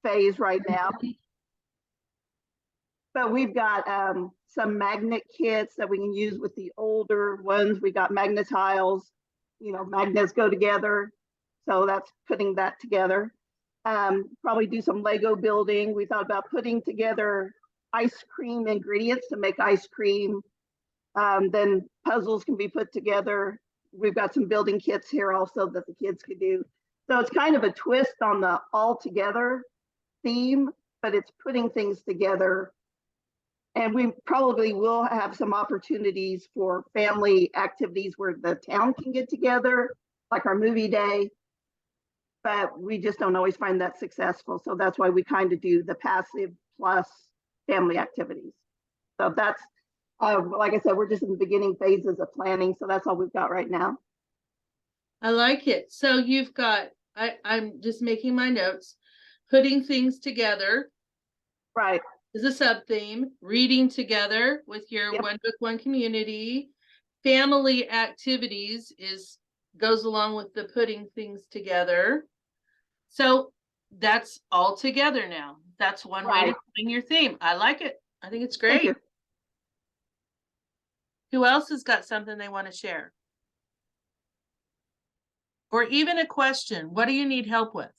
phase right now. But we've got some magnet kits that we can use with the older ones. We got magnet tiles, magnets go together. So that's putting that together. Probably do some Lego building. We thought about putting together ice cream ingredients to make ice cream. Then puzzles can be put together. We've got some building kits here also that the kids could do. So it's kind of a twist on the all together theme, but it's putting things together. And we probably will have some opportunities for family activities where the town can get together, like our movie day. But we just don't always find that successful. So that's why we kind of do the passive plus family activities. So that's, like I said, we're just in the beginning phases of planning. So that's all we've got right now. I like it. So you've got, I'm just making my notes, putting things together. Right. Is a sub-theme, reading together with your Yep. One Book, One Community. Family activities goes along with the putting things together. So that's all together now. That's one way to bring your theme. I like it. I think it's great. Who else has got something they want to share? Or even a question. What do you need help with?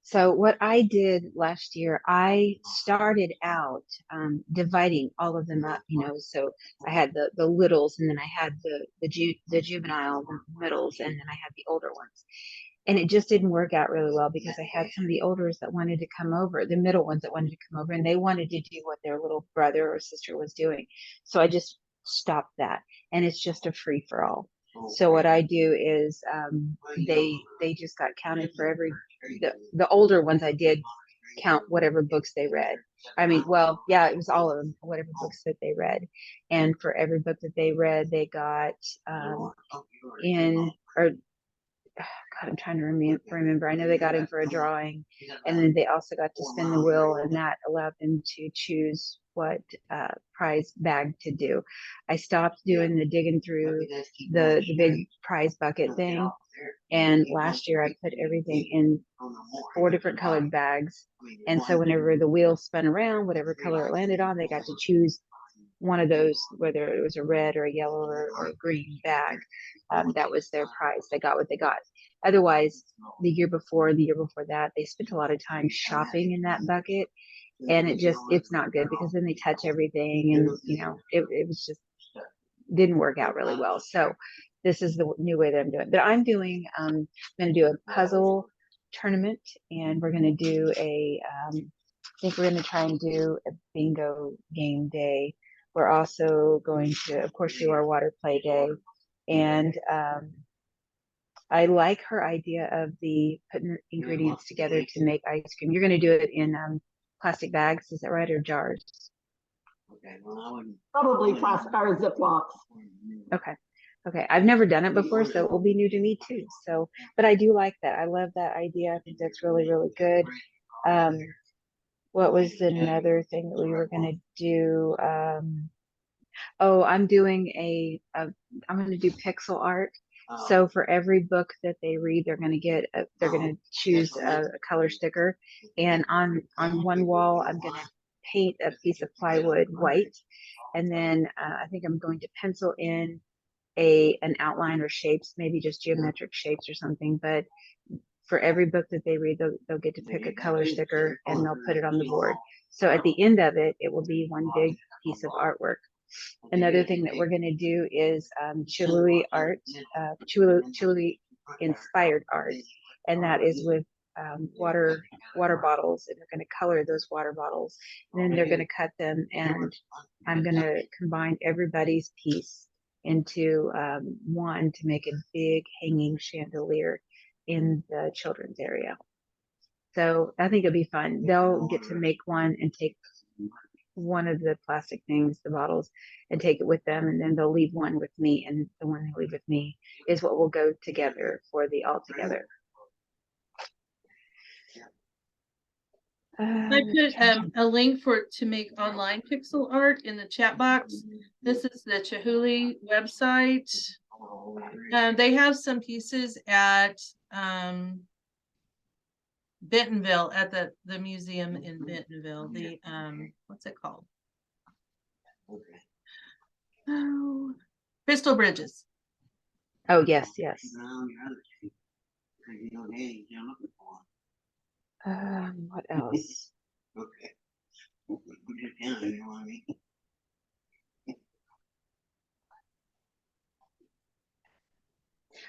So what I did last year, I started out dividing all of them up, so I had the littles, and then I had the juvenile, the middles, and then I had the older ones. And it just didn't work out really well because I had some of the olders that wanted to come over, the middle ones that wanted to come over, and they wanted to do what their little brother or sister was doing. So I just stopped that, and it's just a free for all. So what I do is they just got counted for the older ones. I did count whatever books they read. I mean, well, yeah, it was all of them, whatever books that they read. And for every book that they read, they got God, I'm trying to remember. I know they got in for a drawing, and then they also got to spin the wheel, and that allowed them to choose what prize bag to do. I stopped doing the digging through the big prize bucket thing, and last year I put everything in 4 different colored bags, and so whenever the wheel spun around, whatever color it landed on, they got to choose one of those, whether it was a red or a yellow or a green bag. That was their prize. They got what they got. Otherwise, the year before that, they spent a lot of time shopping in that bucket, and it's not good because then they touch everything, and it was just didn't work out really well. So this is the new way that I'm doing. But I'm going to do a puzzle tournament, and we're going to do I think we're going to try and do a bingo game day. We're also going to, of course, do our water play day. And I like her idea of putting ingredients together to make ice cream. You're going to do it in plastic bags, is that right, or jars? Probably plastic or Ziplocs. Okay. I've never done it before, so it will be new to me too. So, but I do like that. I love that idea. I think that's really, really good. What was another thing that we were going to do? I'm doing I'm going to do pixel art. So for every book that they read, they're going to choose a color sticker, and on one wall, I'm going to paint a piece of plywood white, and then I think I'm going to pencil in an outline or shapes, maybe just geometric shapes or something. But for every book that they read, they'll get to pick a color sticker, and they'll put it on the board. So at the end of it, it will be one big piece of artwork. Another thing that we're going to do is Cholula art, Cholula inspired art, and that is with water bottles, and they're going to color those water bottles, and then they're going to cut them, and I'm going to combine everybody's piece into one to make a big hanging chandelier in the children's area. So I think it'll be fun. They'll get to make one and take one of the plastic things, the bottles, and take it with them, and then they'll leave one with me, and the one they leave with me is what will go together for the all together. I put a link to make online pixel art in the chat box. This is the Chihuly website. They have some pieces at Bentonville, at the museum in Bentonville. The what's it called? Oh, Crystal Bridges. Oh, yes, yes. What else? Okay.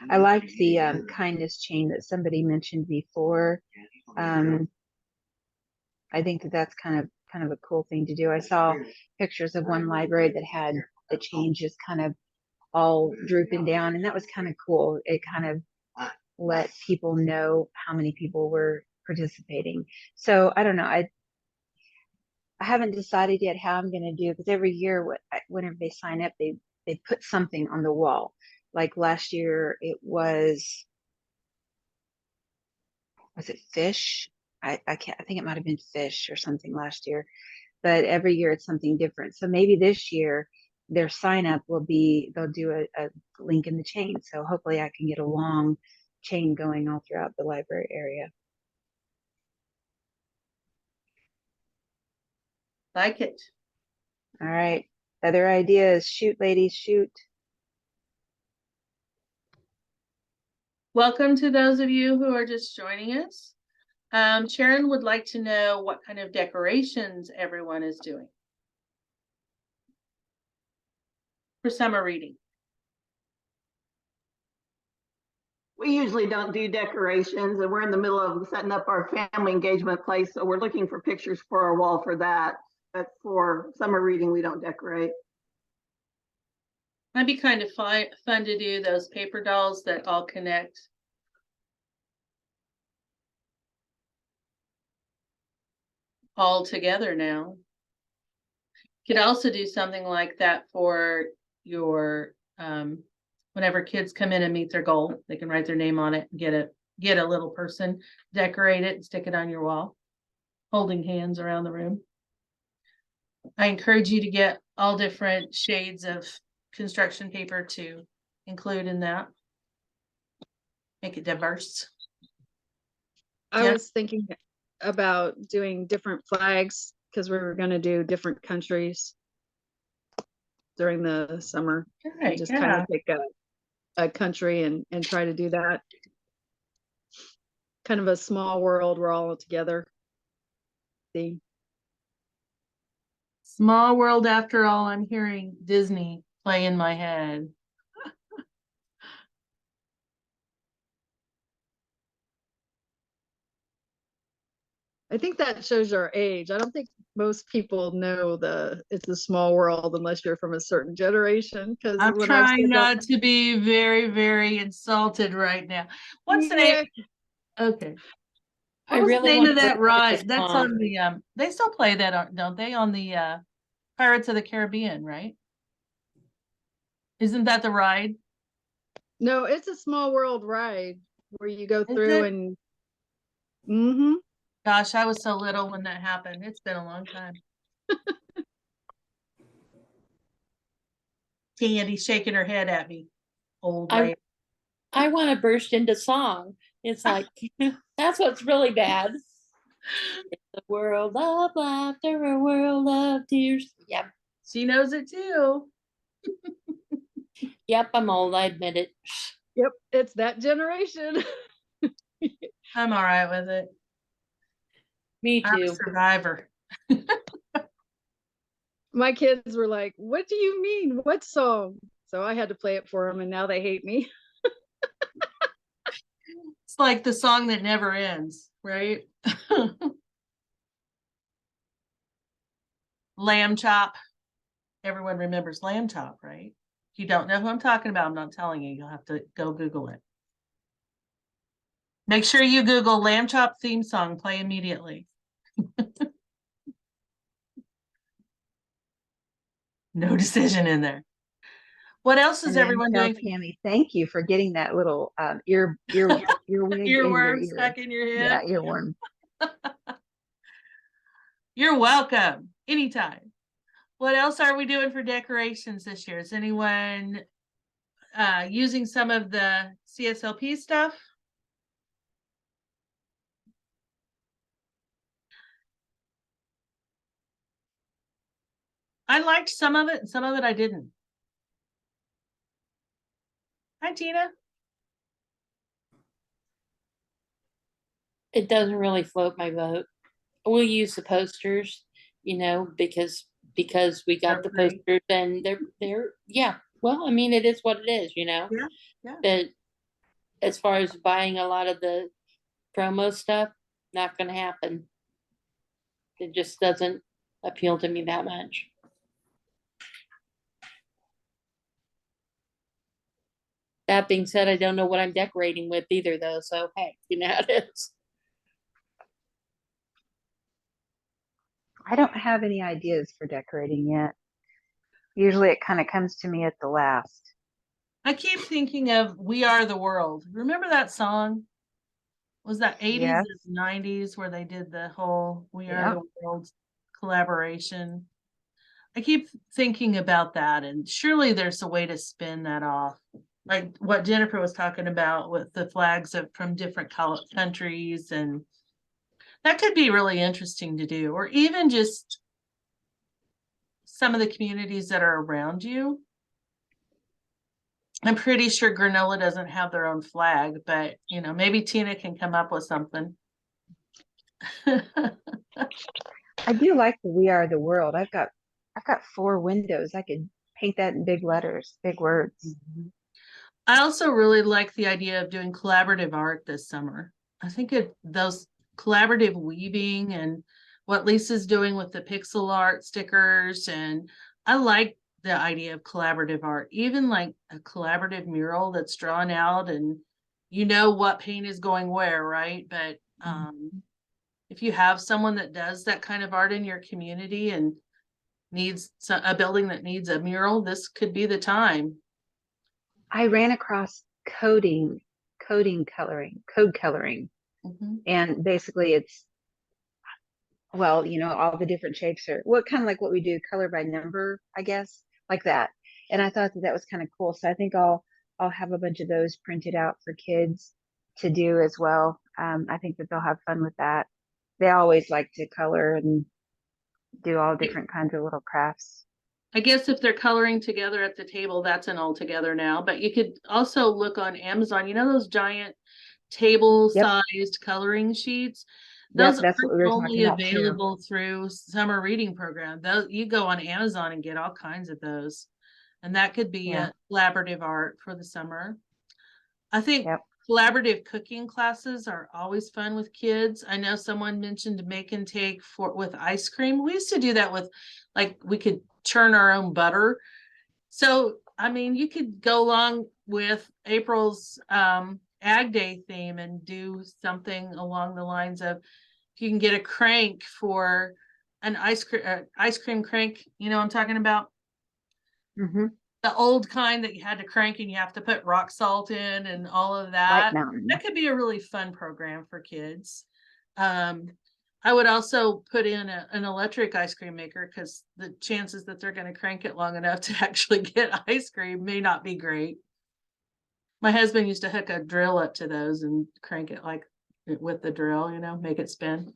I liked the kindness chain that somebody mentioned before. I think that's kind of a cool thing to do. I saw pictures of one library that had the chain just kind of all drooping down, and that was kind of cool. It kind of let people know how many people were participating. So I don't know. I haven't decided yet how I'm going to do, because every year whenever they sign up, they put something on the wall. Like last year, it was it fish? I can't. I think it might have been fish or something last year. But every year it's something different. So maybe this year their sign up will be, they'll do a link in the chain. So hopefully I can get a long chain going all throughout the library area. Like it. All right. Other ideas? Shoot, ladies, shoot. Welcome to those of you who are just joining us. Sharon would like to know what kind of decorations everyone is doing for summer reading. We usually don't do decorations, and we're in the middle of setting up our family engagement place, so we're looking for pictures for our wall for that. But for summer reading, we don't decorate. That'd be kind of fun to do those paper dolls that all connect. All together now. You could also do something like that for your whenever kids come in and meet their goal, they can write their name on it and get a little person, decorate it and stick it on your wall, holding hands around the room. I encourage you to get all different shades of construction paper to include in that. Make it diverse. I Yeah. was thinking about doing different flags because we were going to do different countries during the summer. Right, Just yeah. kind of pick a country and try to do that. Kind of a small world, we're all together. See. Small world after all. I'm hearing Disney play in my head. I think that shows our age. I don't think most people know it's a small world unless you're from a certain generation. Because I'm trying not to be very, very insulted right now. What's the name? Okay. What was the name of that ride? That's on the they still play that, don't they? On the Pirates of the Caribbean, right? Isn't that the ride? No, it's a small world ride where you go Is through it? and mm-hmm. Gosh, I was so little when that happened. It's been a long time. Candy's shaking her head at me. Old lady. I want to burst into song. It's like, that's what's really bad. It's a world of laughter, a world of tears. Yep. She knows it too. Yep, I'm old, I admit it. Yep, it's that generation. I'm all right with it. Me I'm a too. survivor. My kids were like, what do you mean? What song? So I had to play it for them, and now they hate me. It's like the song that never ends, right? Lamb chop. Everyone remembers lamb chop, right? If you don't know who I'm talking about, I'm not telling you. You'll have to go Google it. Make sure you Google lamb chop theme song, play immediately. No decision in there. What else is everyone doing? Tammy, thank you for getting that little earwig in your Earworm ear. stuck in your head. Yeah, earworm. You're welcome. Anytime. What else are we doing for decorations this year? Is anyone using some of the CSLP stuff? I liked some of it and some of it I didn't. Hi, Tina. It doesn't really float my boat. We'll use the posters, you know, because we got They're the pretty. posters and they're yeah. Well, I mean, it is what it is, you know. Yeah, yeah. But as far as buying a lot of the promo stuff, not gonna happen. It just doesn't appeal to me that much. That being said, I don't know what I'm decorating with either, though. So hey, you know how it is. I don't have any ideas for decorating yet. Usually it kind of comes to me at the last. I keep thinking of We Are the World. Remember that song? Was that 80s Yeah. and 90s where they did the whole We Are Yeah. the World collaboration? I keep thinking about that, and surely there's a way to spin that off. Like what Jennifer was talking about with the flags from different countries, and that could be really interesting to do, or even just some of the communities that are around you. I'm pretty sure Granola doesn't have their own flag, but you know, maybe Tina can come up with something. I do like the We Are the World. I've got 4 windows. I could paint that in big letters, big words. I also really like the idea of doing collaborative art this summer. I think those collaborative weaving and what Lisa's doing with the pixel art stickers, and I like the idea of collaborative art, even like a collaborative mural that's drawn out and you know what paint is going where, right? But if you have someone that does that kind of art in your community and needs a building that needs a mural, this could be the time. I ran across code coloring. Mm-hmm. And basically it's, well, you know, all the different shapes are what kind of like what we do, color by number, I guess, like that. And I thought that was kind of cool. So I think I'll have a bunch of those printed out for kids to do as well. I think that they'll have fun with that. They always like to color and do all different kinds of little crafts. I guess if they're coloring together at the table, that's an all together now. But you could also look on Amazon. You know those giant table-sized coloring sheets? Yep, Those that's what we aren't were talking only about too. available through summer reading program. Those you go on Amazon and get all kinds of those. And that could be Yeah. a collaborative art for the summer. I think Yep. collaborative cooking classes are always fun with kids. I know someone mentioned make and take with ice cream. We used to do that with, like, we could churn our own butter. So, I mean, you could go along with April's Ag Day theme and do something along the lines of, if you can get a crank for an ice cream crank, you know what I'm talking about? Mm-hmm. The old kind that you had to crank and you have to put rock salt in and all of White that. Mountain. That could be a really fun program for kids. I would also put in an electric ice cream maker because the chances that they're going to crank it long enough to actually get ice cream may not be great. My husband used to hook a drill up to those and crank it like with the drill, you know, make it spin.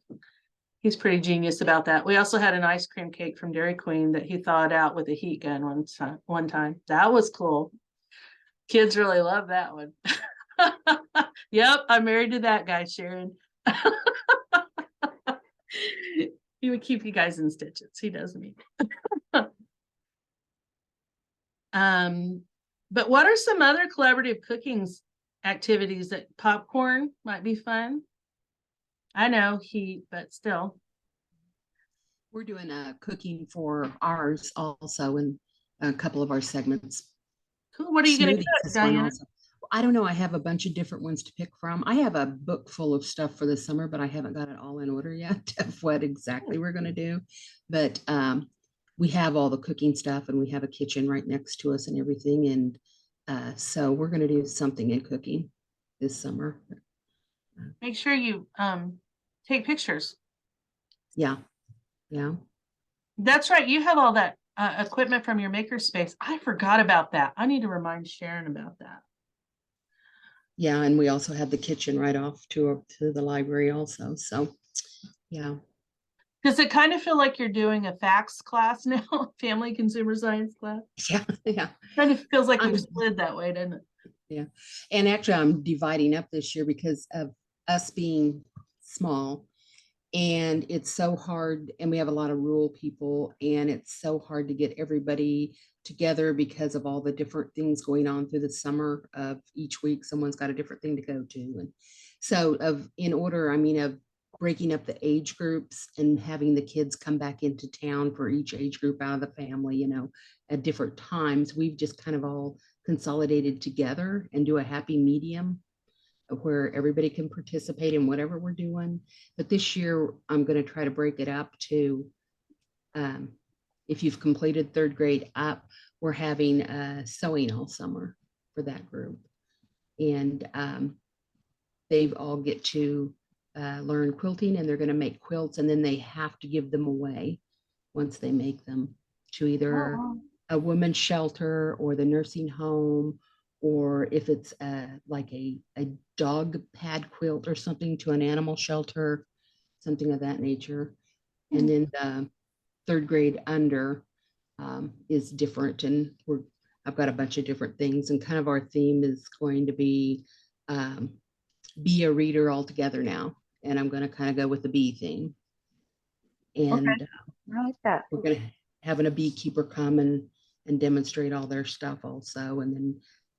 He's pretty genius about that. We also had an ice cream cake from Dairy Queen that he thawed out with a heat gun one time. That was cool. Kids really love that one. Yep, I'm married to that guy, Sharon. He would keep you guys in stitches. He does me. But what are some other collaborative cooking activities that popcorn might be fun? I know heat, but still. We're doing cooking for ours also in a couple of our segments. Cool. What are you going to Smoothies cook, is one Diana? also. I don't know. I have a bunch of different ones to pick from. I have a book full of stuff for the summer, but I haven't got it all in order yet of what exactly we're going to do. But we have all the cooking stuff and we have a kitchen right next to us and everything. And so we're going to do something in cooking this summer. Make sure you take pictures. Yeah. Yeah. That's right. You have all that equipment from your makerspace. I forgot about that. I need to remind Sharon about that. Yeah, and we also have the kitchen right off to the library also. So, yeah. Does it kind of feel like you're doing a FACS class now, family consumer science class? Yeah, yeah. Kind of feels like we've I'm- slid that way, doesn't it? Yeah. And actually, I'm dividing up this year because of us being small. And it's so hard, and we have a lot of rural people, and it's so hard to get everybody together because of all the different things going on through the summer of each week. Someone's got a different thing to go to. And so of breaking up the age groups and having the kids come back into town for each age group out of the family, at different times, we've just kind of all consolidated together and do a happy medium where everybody can participate in whatever we're doing. But this year, I'm going to try to break it up to, if you've completed third grade up, we're having sewing all summer for that group. And they all get to learn quilting, and they're going to make quilts, and then they have to give them away once they make them to either a women's shelter or the nursing home, or if it's like a dog pad quilt or something, to an animal shelter, something of that nature. And then the third grade under is different, and I've got a bunch of different things, and kind of our theme is going to be a reader altogether now, and I'm going to kind of go with the bee theme. And I like that. we're going to having a beekeeper come and demonstrate all their stuff also. And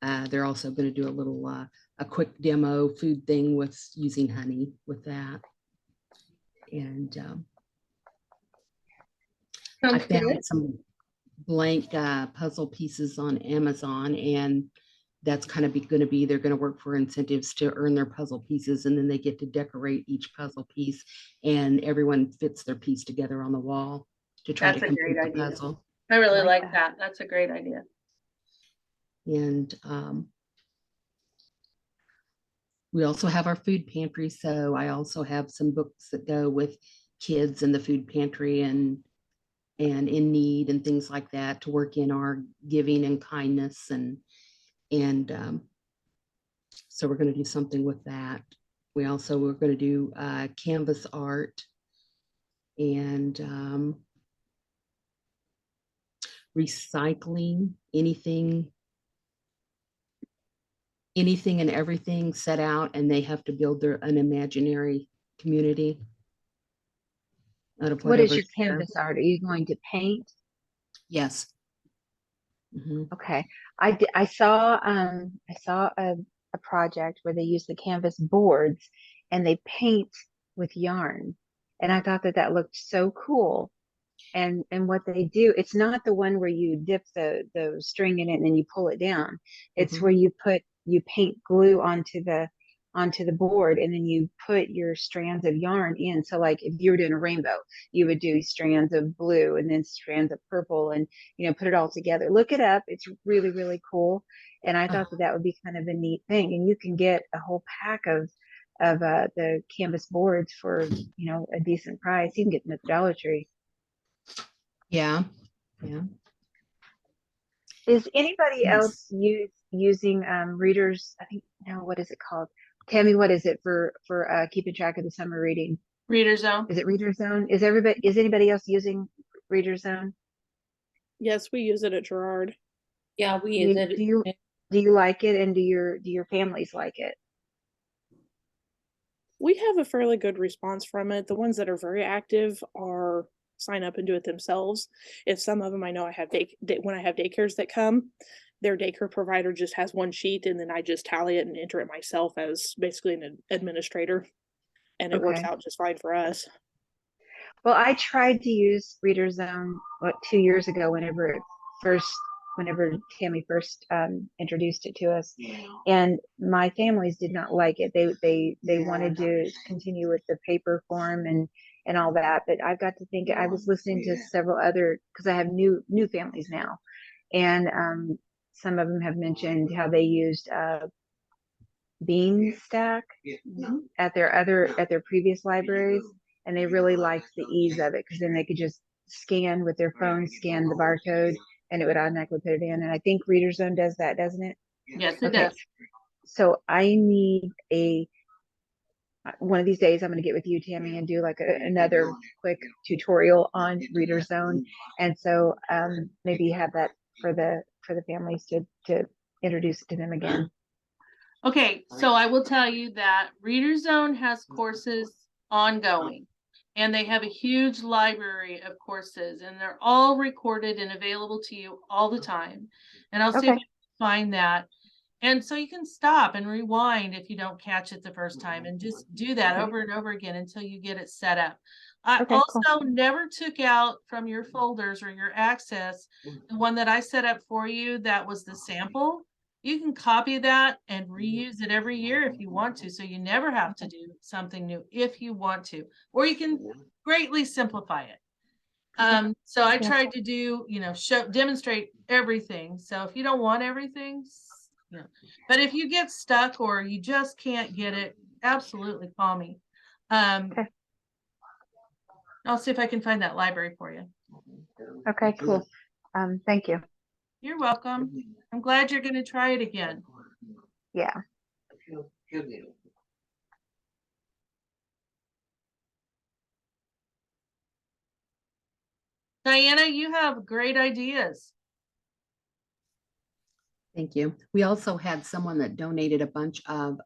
then they're also going to do a little a quick demo food thing with using honey with that. And I Sounds good. found some blank puzzle pieces on Amazon, and that's kind of going to be, they're going to work for incentives to earn their puzzle pieces, and then they get to decorate each puzzle piece, and everyone fits their piece together on the wall to try That's to a complete great the idea. puzzle. I really like like that. That's a great idea. And we also have our food pantry. So I also have some books that go with kids in the food pantry and in need and things like that to work in our giving and kindness. And so we're going to do something with that. We're going to do canvas art and recycling, anything and everything set out, and they have to build an imaginary community out of What is whatever's your there. canvas art? Are you going to paint? Yes. Mhm. Okay. I saw a project where they use the canvas boards and they paint with yarn. And I thought that looked so cool. And what they do, it's not the one where you dip the string in it and then you pull it down. It's Mhm. where you paint glue onto the board, and then you put your strands of yarn in. So like if you were doing a rainbow, you would do strands of blue and then strands of purple, and put it all together. Look it up. It's really, really cool. And I thought that would be kind of a neat thing. And you can get a whole pack of the canvas boards for a decent price. You can get them at the Dollar Tree. Yeah. Yeah. Is anybody Yes. else using readers? I think, no, what is it called? Tammy, what is it for keeping track of the summer reading? Reader Zone. Is it Reader Zone? Is anybody else using Reader Zone? Yes, we use it at Gerard. Yeah, we Do use you, it. do you like it, and do your families like it? We have a fairly good response from it. The ones that are very active are sign up and do it themselves. If some of them, I know I have when I have daycares that come, their daycare provider just has one sheet, and then I just tally it and enter it myself as basically an administrator, and it works Okay. out just fine for us. Well, I tried to use Reader Zone 2 years ago whenever Tammy first introduced it to us, and my families did not like it. They wanted to continue with the paper form and all that. But I've got to think, I was listening to several other, because I have new families now, and some of them have mentioned how they used Bean Stack at their previous libraries, and they really liked the ease of it because then they could just scan with their phone, scan the barcode, and it would automatically put it in. And I think Reader Zone does that, doesn't it? Yes, it Okay. does. So I need one of these days I'm going to get with you, Tammy, and do like another quick tutorial on Reader Zone. And so maybe have that for the families to introduce it to them again. Okay, so I will tell you that Reader Zone has courses ongoing, and they have a huge library of courses, and they're all recorded and available to you all the time. And I'll see if I Okay. can find that. And so you can stop and rewind if you don't catch it the first time, and just do that over and over again until you get it set up. I Okay, also cool. never took out from your folders or your access the one that I set up for you that was the sample. You can copy that and reuse it every year if you want to, so you never have to do something new if you want to, or you can greatly simplify it. So I tried to do, demonstrate everything. So if you don't want everything, but if you get stuck or you just can't get it, absolutely call me. Okay. I'll see if I can find that library for you. Okay, cool. Thank you. You're welcome. I'm glad you're going to try it again. Yeah. Diana, you have great ideas. Thank you. We also had someone that donated a bunch of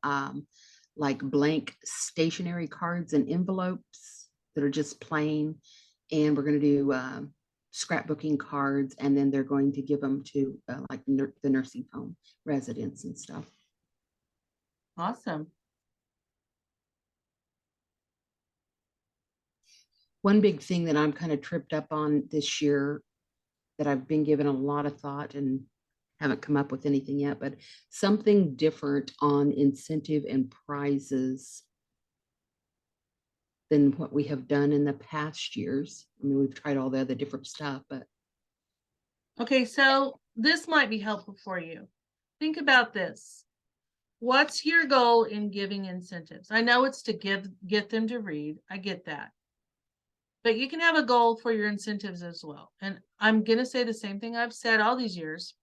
like blank stationery cards and envelopes that are just plain. And we're going to do scrapbooking cards, and then they're going to give them to like the nursing home residents and stuff. Awesome. One big thing that I'm kind of tripped up on this year that I've been given a lot of thought and haven't come up with anything yet, but something different on incentive and prizes than what we have done in the past years. I mean, we've tried all the other different stuff, but. Okay, so this might be helpful for you. Think about this. What's your goal in giving incentives? I know it's to get them to read. I get that. But you can have a goal for your incentives as well. And I'm going to say the same thing I've said all these years.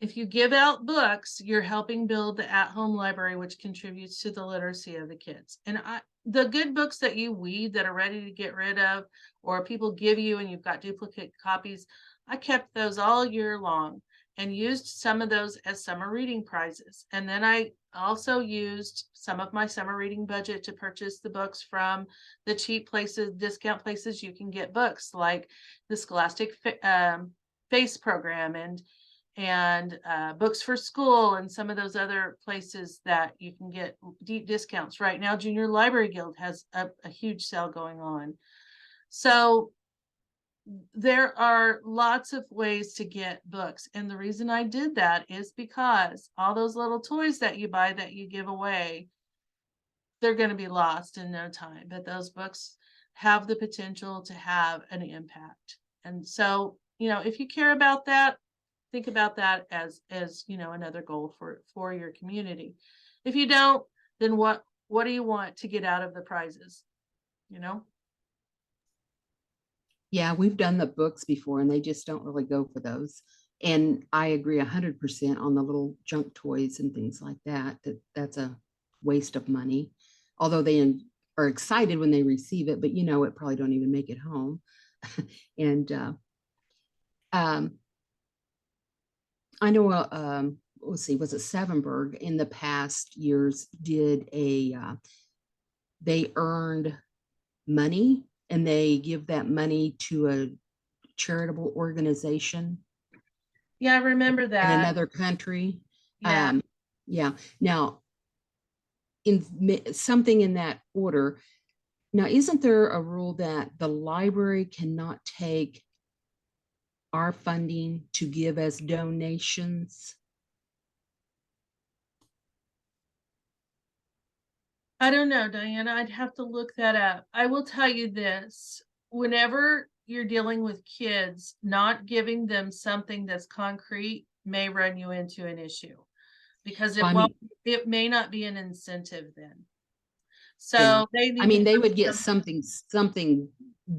If you give out books, you're helping build the at-home library, which contributes to the literacy of the kids. And the good books that you weed that are ready to get rid of, or people give you and you've got duplicate copies, I kept those all year long and used some of those as summer reading prizes. And then I also used some of my summer reading budget to purchase the books from the cheap places, discount places you can get books, like the Scholastic Face program and Books for School and some of those other places that you can get deep discounts. Right now, Junior Library Guild has a huge sale going on. So there are lots of ways to get books. And the reason I did that is because all those little toys that you buy that you give away, they're going to be lost in no time. But those books have the potential to have an impact. And so, if you care about that, think about that as another goal for your community. If you don't, then what do you want to get out of the prizes? Yeah, we've done the books before and they just don't really go for those. And I agree 100% on the little junk toys and things like that, that's a waste of money. Although they are excited when they receive it, but it probably don't even make it home. And I know, let's see, was it Sevenberg in the past years did they earned money and they give that money to a charitable organization. Yeah, I remember that. In another country. Yeah. Yeah. Now, in something in that order. Now, isn't there a rule that the library cannot take our funding to give as donations? I don't know, Diana. I'd have to look that up. I will tell you this. Whenever you're dealing with kids, not giving them something that's concrete may run you into an issue because it may not be an incentive then. So they need I mean, to they come would get together. something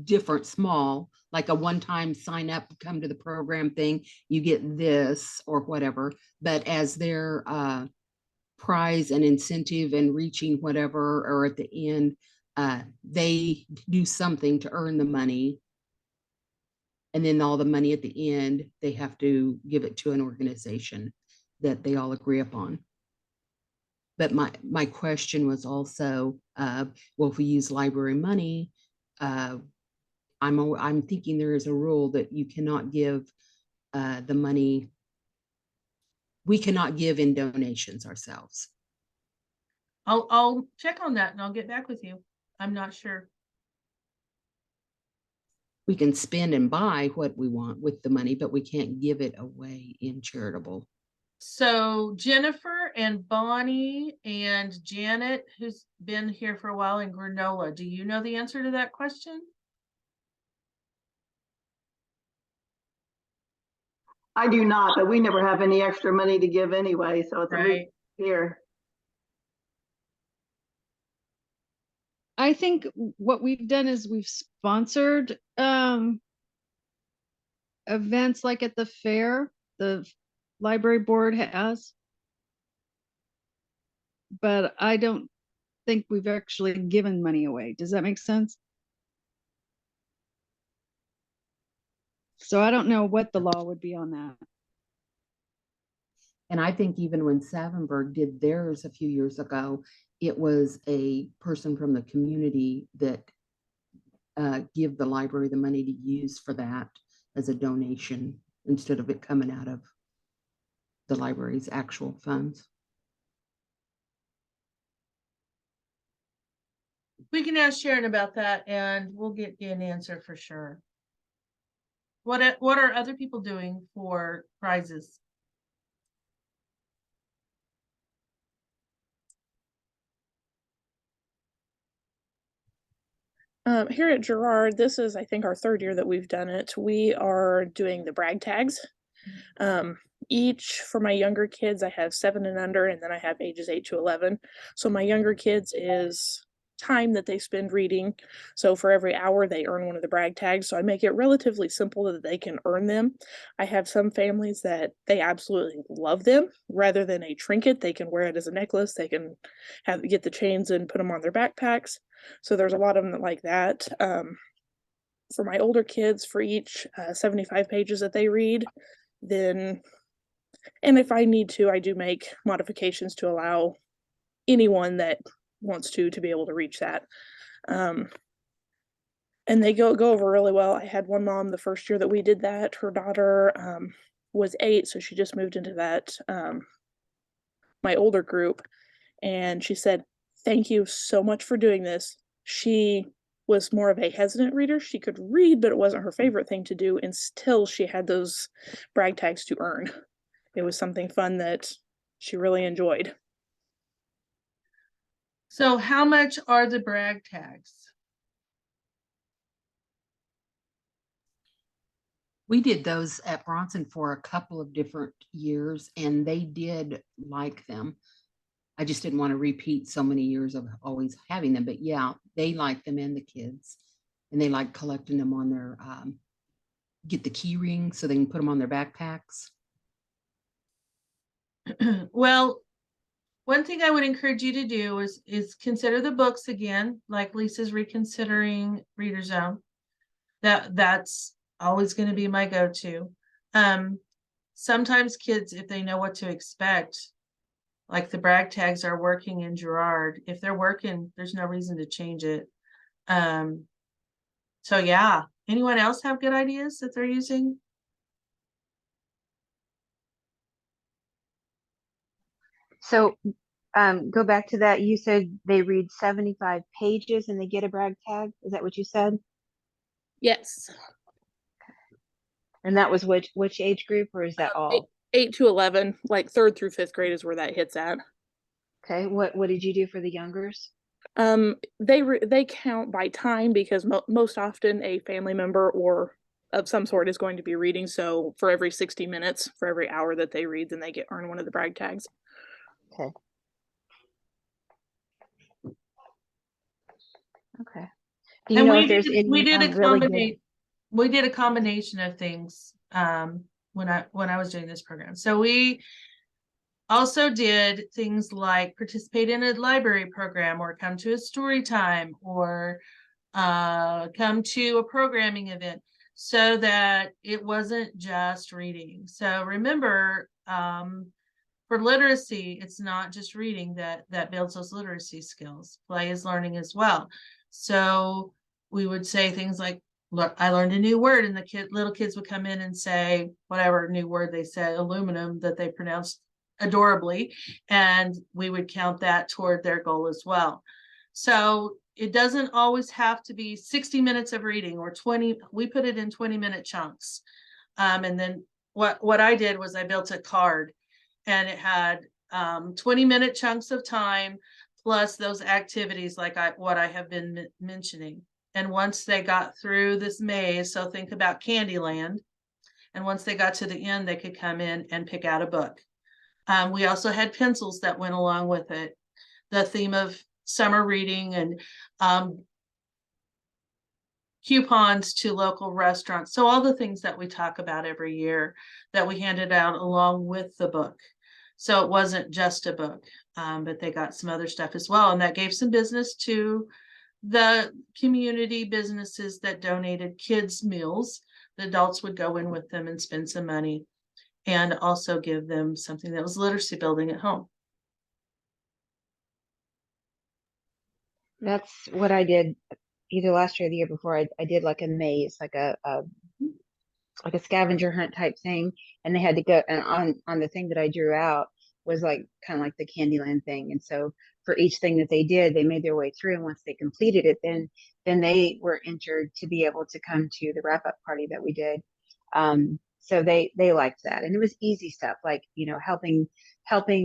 different, small, like a one-time sign up, come to the program thing, you get this or whatever. But as their prize and incentive and reaching whatever, or at the end, they do something to earn the money. And then all the money at the end, they have to give it to an organization that they all agree upon. But my question was also, well, if we use library money, I'm thinking there is a rule that you cannot give the money. We cannot give in donations ourselves. I'll check on that and I'll get back with you. I'm not sure. We can spend and buy what we want with the money, but we can't give it away in charitable. So Jennifer and Bonnie and Janet, who's been here for a while, in Granola, do you know the answer to that question? I do not, but we never have any extra money to give anyway, so it's a moot Right. here. I think what we've done is we've sponsored events like at the fair, the library board has. But I don't think we've actually given money away. Does that make sense? So I don't know what the law would be on that. And I think even when Savenberg did theirs a few years ago, it was a person from the community that give the library the money to use for that as a donation instead of it coming out of the library's actual funds. We can ask Sharon about that and we'll get you an answer for sure. What are other people doing for prizes? Here at Girard, this is, I think, our third year that we've done it. We are doing the brag tags. Each for my younger kids, I have 7 and under, and then I have ages 8 to 11. So my younger kids is time that they spend reading. So for every hour, they earn one of the brag tags. So I make it relatively simple that they can earn them. I have some families that they absolutely love them. Rather than a trinket, they can wear it as a necklace. They can get the chains and put them on their backpacks. So there's a lot of them that like that. For my older kids, for each 75 pages that they read, then, and if I need to, I do make modifications to allow anyone that wants to be able to reach that. And they go over really well. I had one mom the first year that we did that. Her daughter was 8, so she just moved into that my older group, and she said, "Thank you so much for doing this." She was more of a hesitant reader. She could read, but it wasn't her favorite thing to do until she had those brag tags to earn. It was something fun that she really enjoyed. So how much are the brag tags? We did those at Bronson for a couple of different years and they did like them. I just didn't want to repeat so many years of always having them, but yeah, they like them and the kids, and they like collecting them on their, get the key ring so they can put them on their backpacks. Well, one thing I would encourage you to do is consider the books again, like Lisa's reconsidering Reader Zone. That's always going to be my go-to. Sometimes kids, if they know what to expect, like the brag tags are working in Girard. If they're working, there's no reason to change it. So yeah, anyone else have good ideas that they're using? So go back to that. You said they read 75 pages and they get a brag tag. Is that what you said? Yes. And that was which age group, or is that all? 8 to 11, like 3rd through 5th grade is where that hits at. Okay. What did you do for the youngers? They count by time because most often a family member or of some sort is going to be reading. So for every 60 minutes, for every hour that they read, then they earn one of the brag tags. Okay. Okay. Do you And know we if there's did, we any did a really combination, good? we did a combination of things, when I was doing this program. So we also did things like participate in a library program, or come to a story time, or come to a programming event, so that it wasn't just reading. So remember, for literacy, it's not just reading that builds those literacy skills. Play is learning as well. So we would say things like, look, I learned a new word, and the little kids would come in and say whatever new word they said, aluminum, that they pronounced adorably, and we would count that toward their goal as well. So it doesn't always have to be 60 minutes of reading, or 20. We put it in 20-minute chunks. And then what I did was I built a card, and it had 20-minute chunks of time, plus those activities like what I have been mentioning. And once they got through this maze, so think about Candyland, and once they got to the end, they could come in and pick out a book. We also had pencils that went along with it. The theme of summer reading, and coupons to local restaurants. So all the things that we talk about every year that we handed out along with the book. So it wasn't just a book, but they got some other stuff as well. And that gave some business to the community businesses that donated kids' meals. The adults would go in with them and spend some money, and also give them something that was literacy building at home. That's what I did either last year or the year before. I did like a maze, like a scavenger hunt type thing, and they had to go, and on the thing that I drew out was like kind of like the Candyland thing. And so for each thing that they did, they made their way through, and once they completed it, then they were entered to be able to come to the wrap up party that we did. So they liked that, and it was easy stuff like, you know, helping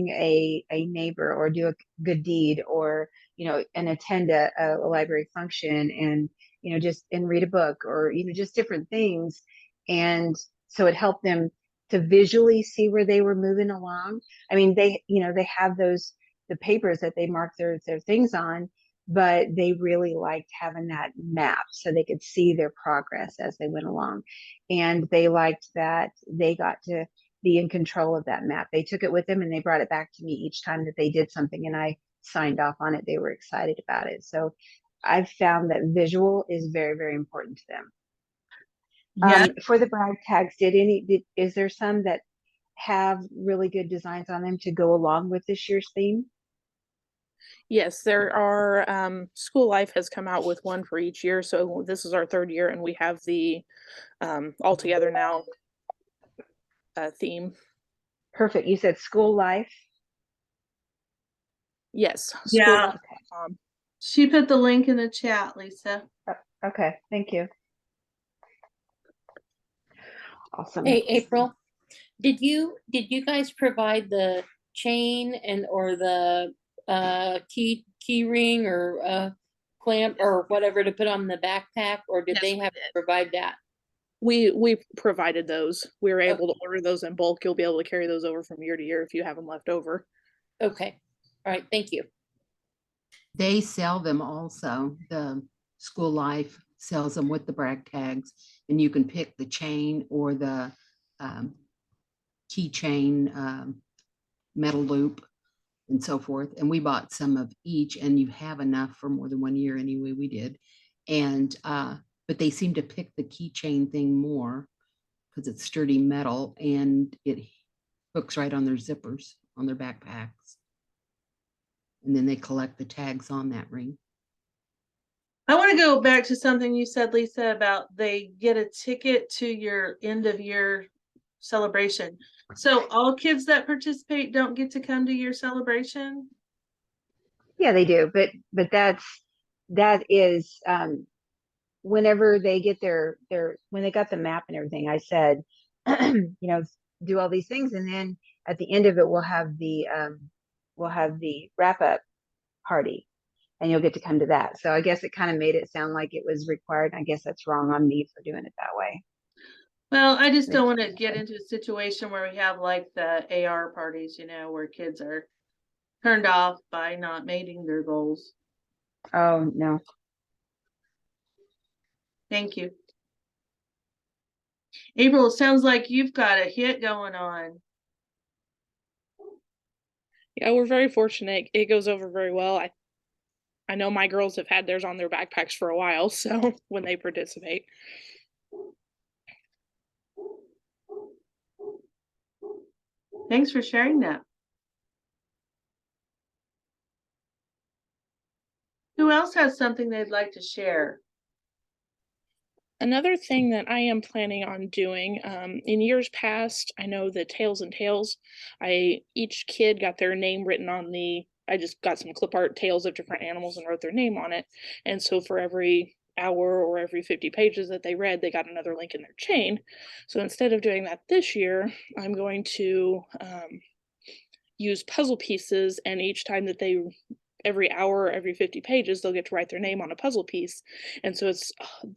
a neighbor, or do a good deed, or, you know, and attend a library function, and, you know, just and read a book, or, you know, just different things. And so it helped them to visually see where they were moving along. I mean, they, you know, they have the papers that they mark their things on, but they really liked having that map so they could see their progress as they went along. And they liked that they got to be in control of that map. They took it with them, and they brought it back to me each time that they did something, and I signed off on it. They were excited about it. So I've found that visual is very, very important to them. Yeah. For the brag tags, is there some that have really good designs on them to go along with this year's theme? Yes, there are. School Life has come out with one for each year, so this is our third year, and we have the All Together Now theme. Perfect. You said School Life. Yes, Yeah. schoollife.com. She put the link in the chat, Lisa. Okay, thank you. Awesome. Hey, April, did you guys provide the chain or the key ring, or clamp, or whatever to put on the backpack, or did Yes, they we have to did. provide that? We provided those. We were able Okay. to order those in bulk. You'll be able to carry those over from year to year if you have them left over. Okay, all right, thank you. They sell them also. The School Life sells them with the brag tags, and you can pick the chain or the keychain, metal loop, and so forth. And we bought some of each, and you have enough for more than 1 year anyway. We did. And but they seem to pick the keychain thing more because it's sturdy metal, and it hooks right on their zippers on their backpacks. And then they collect the tags on that ring. I want to go back to something you said, Lisa, about they get a ticket to your end of year celebration. So all kids that participate don't get to come to your celebration? Yeah, they do. But that is whenever they get when they got the map and everything, I said, you know, do all these things, and then at the end of it, we'll have the wrap up party, and you'll get to come to that. So I guess it kind of made it sound like it was required. I guess that's wrong on me for doing it that way. Well, I just don't want to get into a situation where we have like the AR parties, you know, where kids are turned off by not meeting their goals. Oh, no. Thank you. April, it sounds like you've got a hit going on. Yeah, we're very fortunate. It goes over very well. I know my girls have had theirs on their backpacks for a while, so when they participate. Thanks for sharing that. Who else has something they'd like to share? Another thing that I am planning on doing, in years past, I know the Tails and Tales, each kid got their name written on I just got some clip art tails of different animals and wrote their name on it. And so for every hour or every 50 pages that they read, they got another link in their chain. So instead of doing that this year, I'm going to use puzzle pieces, and each time that every hour or every 50 pages, they'll get to write their name on a puzzle piece. And so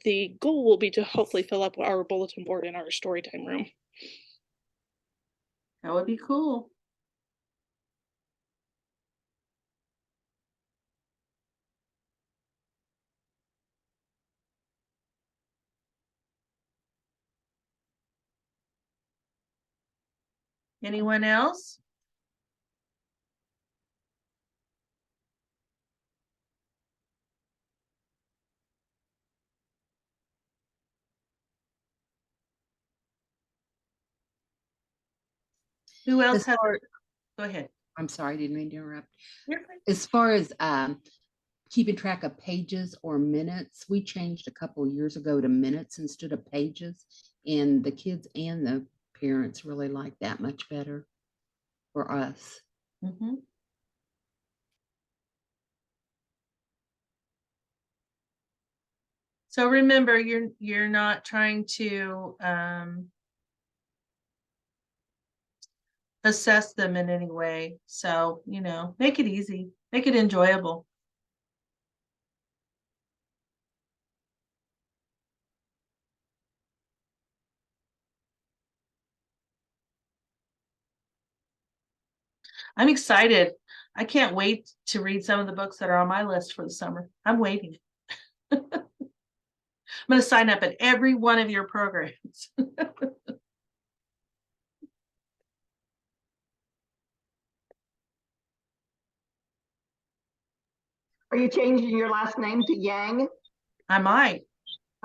the goal will be to hopefully fill up our bulletin board in our storytime room. That would be cool. Anyone else? Who else As has? far, Go ahead. I'm sorry, I didn't mean to interrupt. You're fine. As far as keeping track of pages or minutes, we changed a couple years ago to minutes instead of pages, and the kids and the parents really like that much better for us. Mm-hmm. So remember, you're not trying to assess them in any way. So, make it easy, make it enjoyable. I'm excited. I can't wait to read some of the books that are on my list for the summer. I'm waiting. I'm going to sign up at every one of your programs. Are you changing your last name to Yang? I might.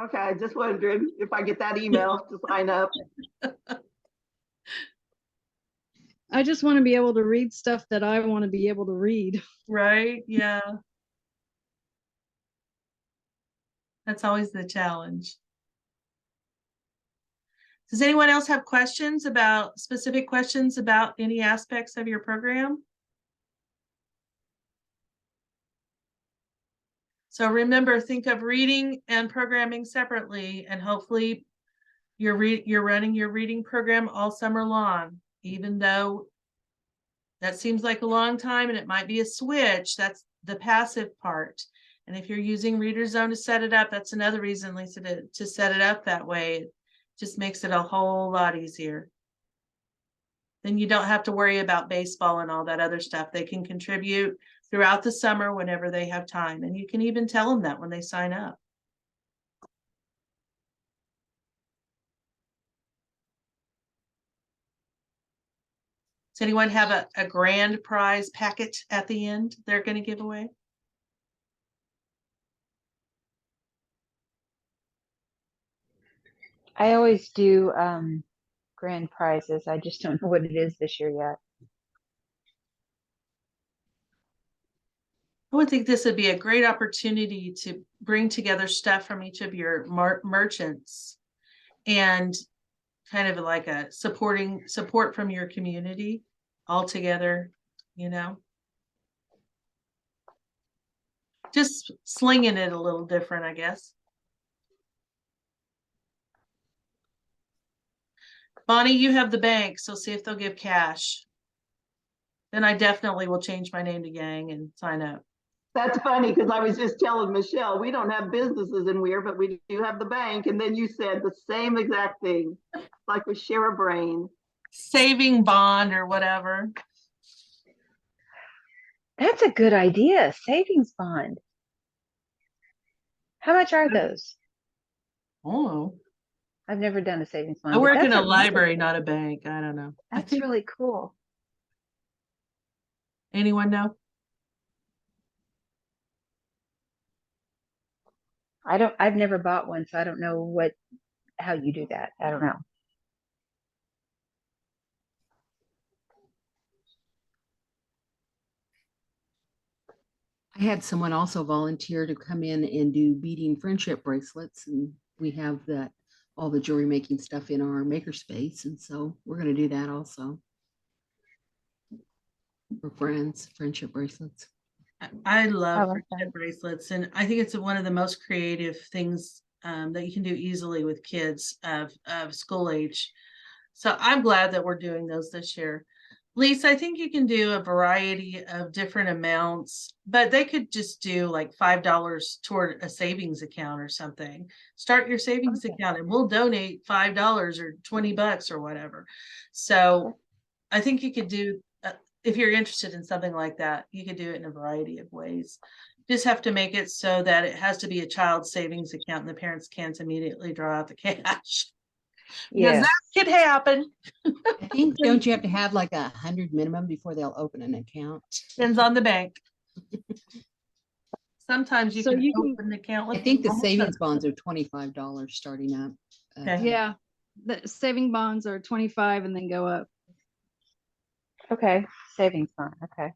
Okay, I just wondered if I get that email to sign up. I just want to be able to read stuff that I want to be able to read. Right? Yeah. That's always the challenge. Does anyone else have specific questions about any aspects of your program? So remember, think of reading and programming separately, and hopefully you're running your reading program all summer long, even though that seems like a long time and it might be a switch. That's the passive part. And if you're using Reader Zone to set it up, that's another reason, Lisa, to set it up that way. It just makes it a whole lot easier. Then you don't have to worry about baseball and all that other stuff. They can contribute throughout the summer whenever they have time. And you can even tell them that when they sign up. Does anyone have a grand prize packet at the end they're going to give away? I always do grand prizes. I just don't know what it is this year yet. I would think this would be a great opportunity to bring together stuff from each of your merchants and kind of like a support from your community all together, just slinging it a little different, I guess. Bonnie, you have the bank, so see if they'll give cash. Then I definitely will change my name to Yang and sign up. That's funny because I was just telling Michelle, we don't have businesses in Weir, but we do have the bank. And then you said the same exact thing, like we share a brain. Saving bond or whatever. That's a good idea. Savings bond. How much are those? Oh, I've never done a savings bond. I but work in that's a really library, cool. not a bank. I don't know. I That's think really cool. anyone know? I've never bought one, so I don't know how you do that. I don't know. I had someone also volunteer to come in and do beading friendship bracelets, and we have all the jewelry making stuff in our makerspace, and so we're going to do that also for friendship bracelets. I I love like friendship that. bracelets, and I think it's one of the most creative things that you can do easily with kids of school age. So I'm glad that we're doing those this year. Lisa, I think you can do a variety of different amounts, but they could just do like $5 toward a savings account or something. Start your savings Okay. account and we'll donate $5 or $20 or whatever. So I think you could do, if you're interested in something like that, you could do it in a variety of ways. Just have to make it so that it has to be a child savings account and the parents can't immediately draw out the cash. Because Yeah. that could happen. I think, don't you have to have like 100 minimum before they'll open an account? Depends on the bank. Sometimes you So can you can, open an account with. I think the almost savings nothing. bonds are $25 starting up. Okay. yeah, the saving bonds are 25 and then go up. Okay. Savings bond. Okay.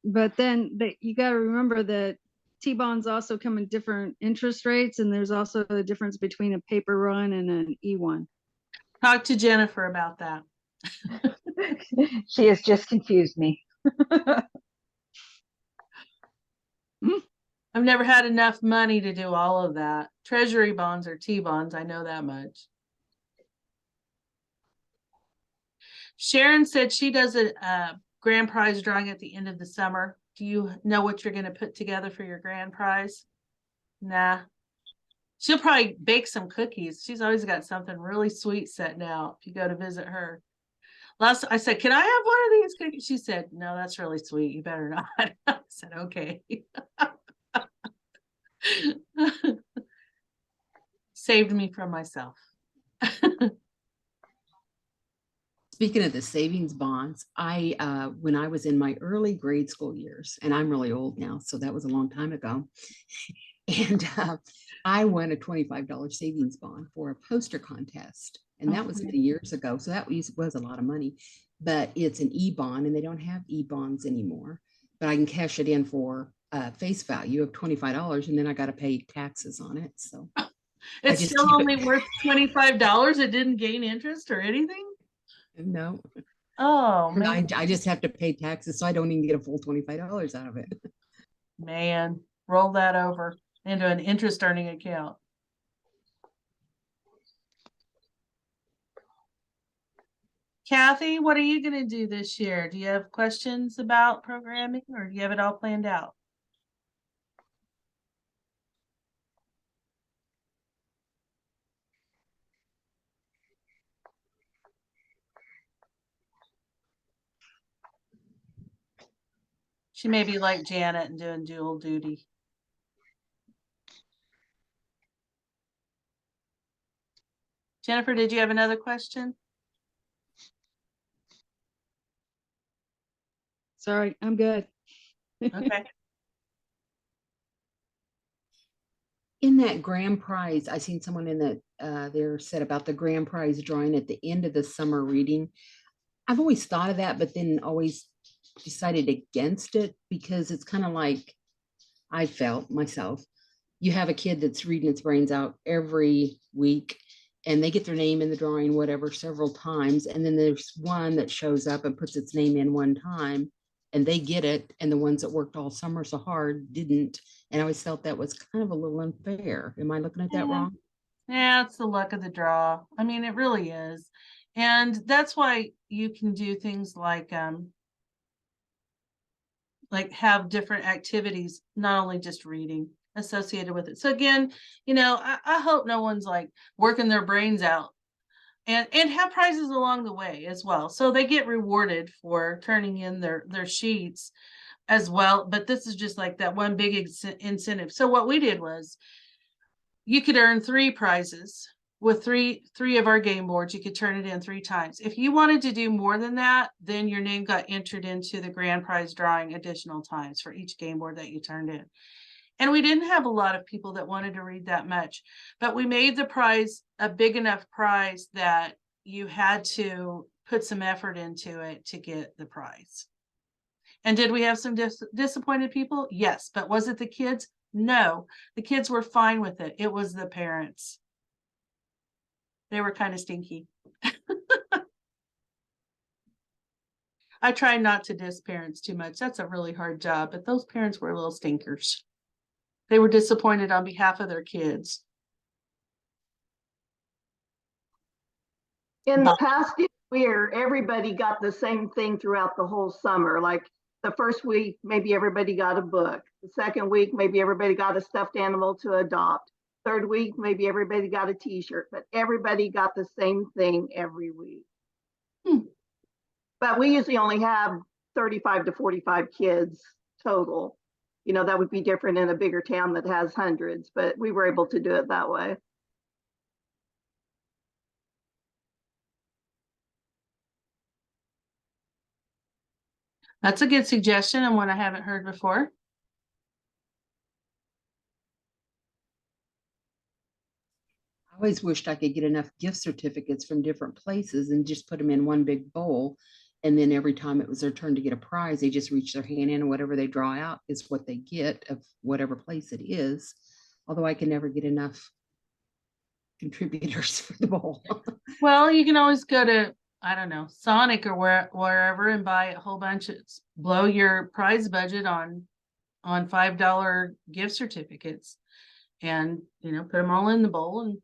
But then you got to remember that T-bonds also come in different interest rates, and there's also a difference between a paper run and an E1. Talk to Jennifer about that. She has just confused me. I've never had enough money to do all of that. Treasury bonds or T-bonds, I know that much. Sharon said she does a grand prize drawing at the end of the summer. Do you know what you're going to put together for your grand prize? Nah. She'll probably bake some cookies. She's always got something really sweet setting out if you go to visit her. Last I said, can I have one of these cookies? She said, no, that's really sweet. You better not. I said, okay. Saved me from myself. Speaking of the savings bonds, when I was in my early grade school years, and I'm really old now, so that was a long time ago, and I won a $25 savings bond for a poster contest, and that was many years ago, so that was a lot of money, but it's an e-bond, and they don't have e-bonds anymore, but I can cash it in for face value of $25, and then I got to pay taxes on it, so. It's still only worth $25. It didn't gain interest or anything? No. Oh, man. I just have to pay taxes, so I don't even get a full $25 out of it. Man, roll that over into an interest earning account. Kathy, what are you going to do this year? Do you have questions about programming or do you have it all planned out? She may be like Janet and doing dual duty. Jennifer, did you have another question? Sorry, I'm good. Okay. In that grand prize, I seen someone in that there said about the grand prize drawing at the end of the summer reading. I've always thought of that, but then always decided against it because it's kind of like I felt myself. You have a kid that's reading its brains out every week and they get their name in the drawing, whatever, several times. And then there's one that shows up and puts its name in one time and they get it. And the ones that worked all summer so hard didn't. And I always felt that was kind of a little unfair. Am I looking at that wrong? Yeah, it's the luck of the draw. I mean, it really is. And that's why you can do things like have different activities, not only just reading associated with it. So again, I hope no one's like working their brains out and have prizes along the way as well. So they get rewarded for turning in their sheets as well. But this is just like that one big incentive. So what we did was you could earn 3 prizes with three of our game boards. You could turn it in 3 times. If you wanted to do more than that, then your name got entered into the grand prize drawing additional times for each game board that you turned in. And we didn't have a lot of people that wanted to read that much, but we made the prize a big enough prize that you had to put some effort into it to get the prize. And did we have some disappointed people? Yes. But was it the kids? No. The kids were fine with it. It was the parents. They were kind of stinky. I try not to diss parents too much. That's a really hard job, but those parents were little stinkers. They were disappointed on behalf of their kids. In the past year, everybody got the same thing throughout the whole summer. Like the first week, maybe everybody got a book. The second week, maybe everybody got a stuffed animal to adopt. Third week, maybe everybody got a t-shirt, but everybody got the same thing every week. But we usually only have 35 to 45 kids total. You know, that would be different in a bigger town that has hundreds, but we were able to do it that way. That's a good suggestion and one I haven't heard before. I always wished I could get enough gift certificates from different places and just put them in one big bowl. And then every time it was their turn to get a prize, they just reach their hand in and whatever they draw out is what they get of whatever place it is. Although I can never get enough contributors for the bowl. Well, you can always go to, I don't know, Sonic or wherever and buy a whole bunch of, blow your prize budget on $5 gift certificates and, you know, put them all in the bowl and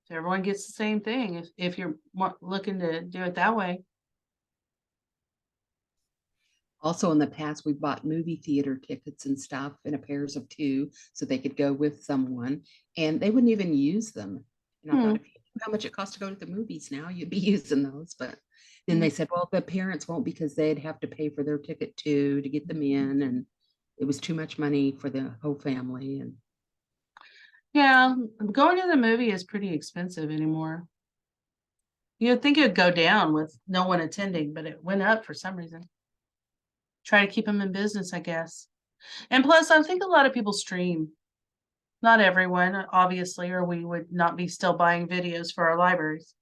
everyone gets the same thing if you're looking to do it that way. Also, in the past, we bought movie theater tickets and stuff in a pairs of 2 so they could go with someone, and they wouldn't even use them. And I thought, if you knew how much it costs to go to the movies now, you'd be using those. But then they said, well, the parents won't because they'd have to pay for their ticket too to get them in, and it was too much money for the whole family. And yeah, going to the movie is pretty expensive anymore. You'd think it'd go down with no one attending, but it went up for some reason. Try to keep them in business, I guess. And plus, I think a lot of people stream. Not everyone, obviously, or we would not be still buying videos for our libraries.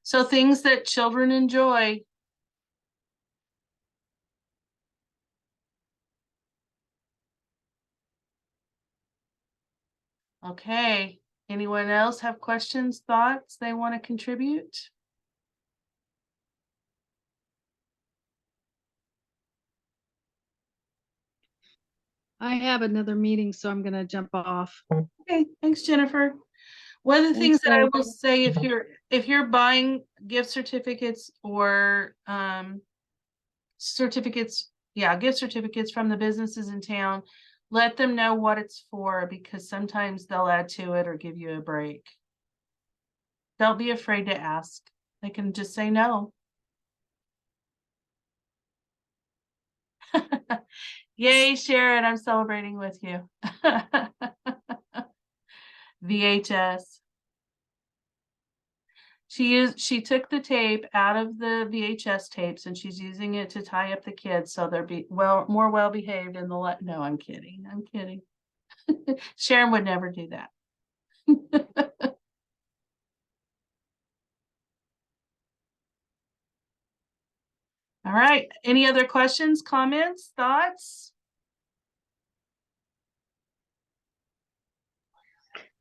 So things that children enjoy. Okay. Anyone else have questions, thoughts they want to contribute? I have another meeting, so I'm gonna jump off. Okay, thanks, Jennifer. One of the things that I will say, if you're buying gift certificates or gift certificates from the businesses in town, let them know what it's for, because sometimes they'll add to it or give you a break. Don't be afraid to ask. They can just say no. Yay, Sharon, I'm celebrating with you. VHS. She took the tape out of the VHS tapes and she's using it to tie up the kids so they'll be more well behaved in the no, I'm kidding. I'm kidding. Sharon would never do that. All right. Any other questions, comments, thoughts?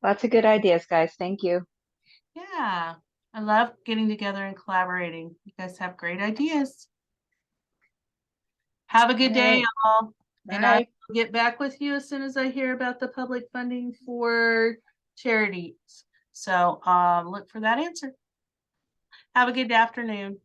Lots of good ideas, guys. Thank you. Yeah, I love getting together and collaborating. You guys have great ideas. Have a good day, y'all. And I will get back with you as soon as I hear about the public funding for charities. So look for that answer. Have a good afternoon.